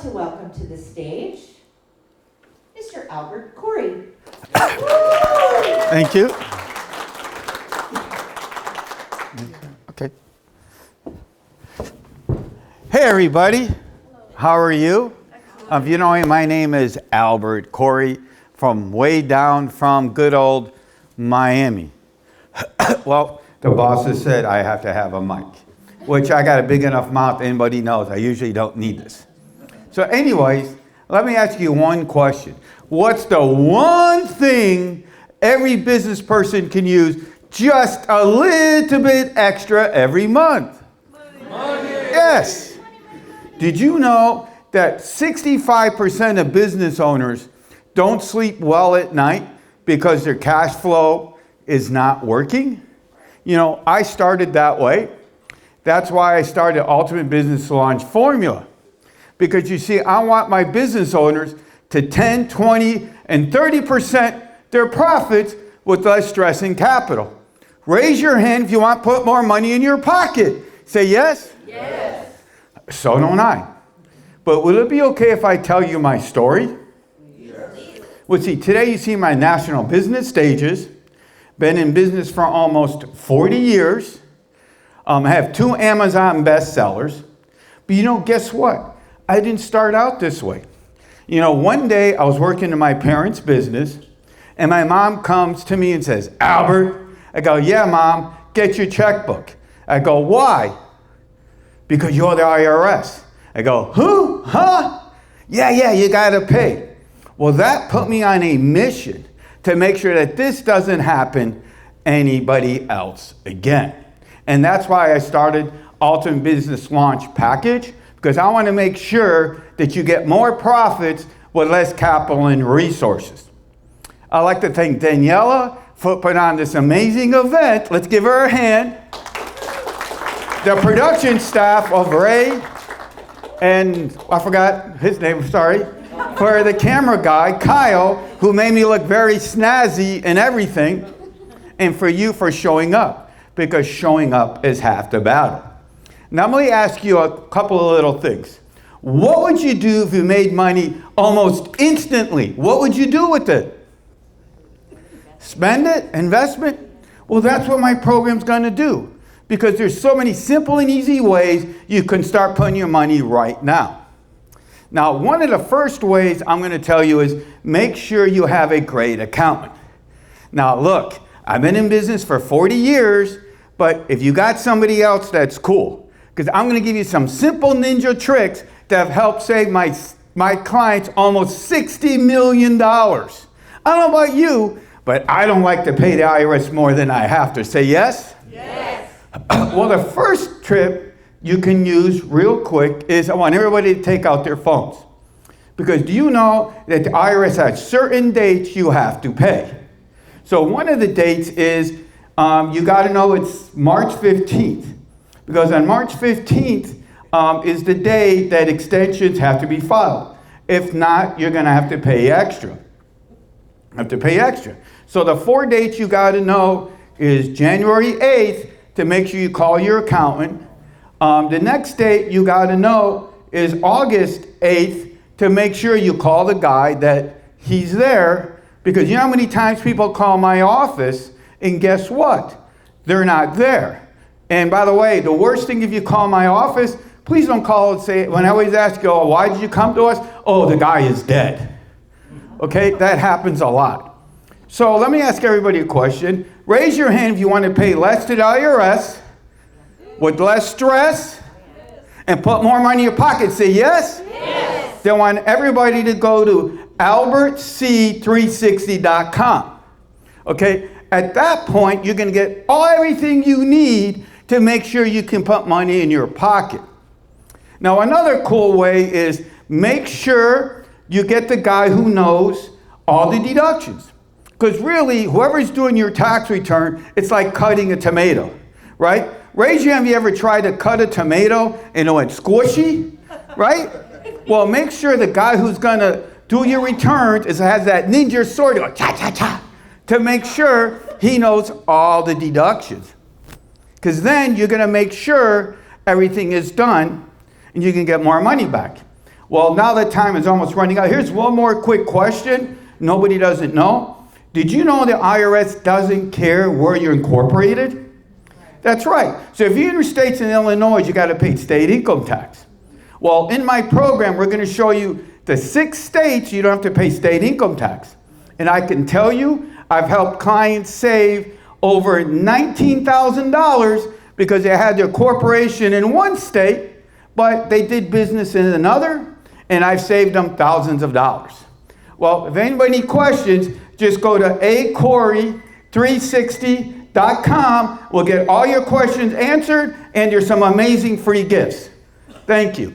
to welcome to the stage Mr. Albert Corey. Thank you. Okay. Hey, everybody. How are you? If you know me, my name is Albert Corey from way down from good old Miami. Well, the bosses said I have to have a mic, which I got a big enough mouth, anybody knows. I usually don't need this. So anyways, let me ask you one question. What's the one thing every business person can use just a little bit extra every month? Money. Yes. Did you know that 65% of business owners don't sleep well at night because their cash flow is not working? You know, I started that way. That's why I started Ultimate Business Launch Formula. Because you see, I want my business owners to 10, 20, and 30% their profits with less stress and capital. Raise your hand if you want to put more money in your pocket. Say yes? Yes. So don't I. But will it be okay if I tell you my story? Yes. Well, see, today you see my national business stages. Been in business for almost 40 years. I have 2 Amazon bestsellers. But you know, guess what? I didn't start out this way. You know, one day I was working in my parents' business, and my mom comes to me and says, Albert. I go, yeah, Mom, get your checkbook. I go, why? Because you're the IRS. I go, who? Huh? Yeah, you gotta pay. Well, that put me on a mission to make sure that this doesn't happen anybody else again. And that's why I started Ultimate Business Launch Package, because I want to make sure that you get more profits with less capital and resources. I'd like to thank Daniela for putting on this amazing event. Let's give her a hand. The production staff of Ray, and I forgot his name, sorry, for the camera guy, Kyle, who made me look very snazzy and everything, and for you for showing up, because showing up is half the battle. Now I'm going to ask you a couple of little things. What would you do if you made money almost instantly? What would you do with it? Spend it? Investment? Well, that's what my program's going to do, because there's so many simple and easy ways you can start putting your money right now. Now, one of the first ways I'm going to tell you is make sure you have a great accountant. Now, look, I've been in business for 40 years, but if you got somebody else, that's cool. Because I'm going to give you some simple ninja tricks that have helped save my clients almost $60 million. I don't know about you, but I don't like to pay the IRS more than I have to. Say yes? Yes. Well, the first tip you can use real quick is I want everybody to take out their phones. Because do you know that the IRS has certain dates you have to pay? So one of the dates is you got to know it's March 15th. Because on March 15th is the day that extensions have to be filed. If not, you're going to have to pay extra. So the 4 dates you got to know is January 8th to make sure you call your accountant. The next date you got to know is August 8th to make sure you call the guy that he's there. Because you know how many times people call my office and guess what? They're not there. And by the way, the worst thing if you call my office, please don't call and say, when I always ask you, oh, why did you come to us? Oh, the guy is dead. Okay, that happens a lot. So let me ask everybody a question. Raise your hand if you want to pay less to the IRS with less stress and put more money in your pocket. Say yes? Yes. Then I want everybody to go to albertc360.com. Okay, at that point, you're going to get everything you need to make sure you can put money in your pocket. Now, another cool way is make sure you get the guy who knows all the deductions. Because really, whoever's doing your tax return, it's like cutting a tomato, right? Raise your hand if you ever tried to cut a tomato and it went squishy, right? Well, make sure the guy who's going to do your returns has that ninja sword to go cha-cha-cha to make sure he knows all the deductions. Because then you're going to make sure everything is done and you can get more money back. Well, now that time is almost running out. Here's one more quick question. Nobody doesn't know. Did you know the IRS doesn't care where you're incorporated? That's right. So if you're in states in Illinois, you got to pay state income tax. Well, in my program, we're going to show you the 6 states you don't have to pay state income tax. And I can tell you, I've helped clients save over $19,000 because they had their corporation in one state, but they did business in another, and I've saved them thousands of dollars. Well, if anybody needs questions, just go to acorey360.com. We'll get all your questions answered, and there's some amazing free gifts. Thank you.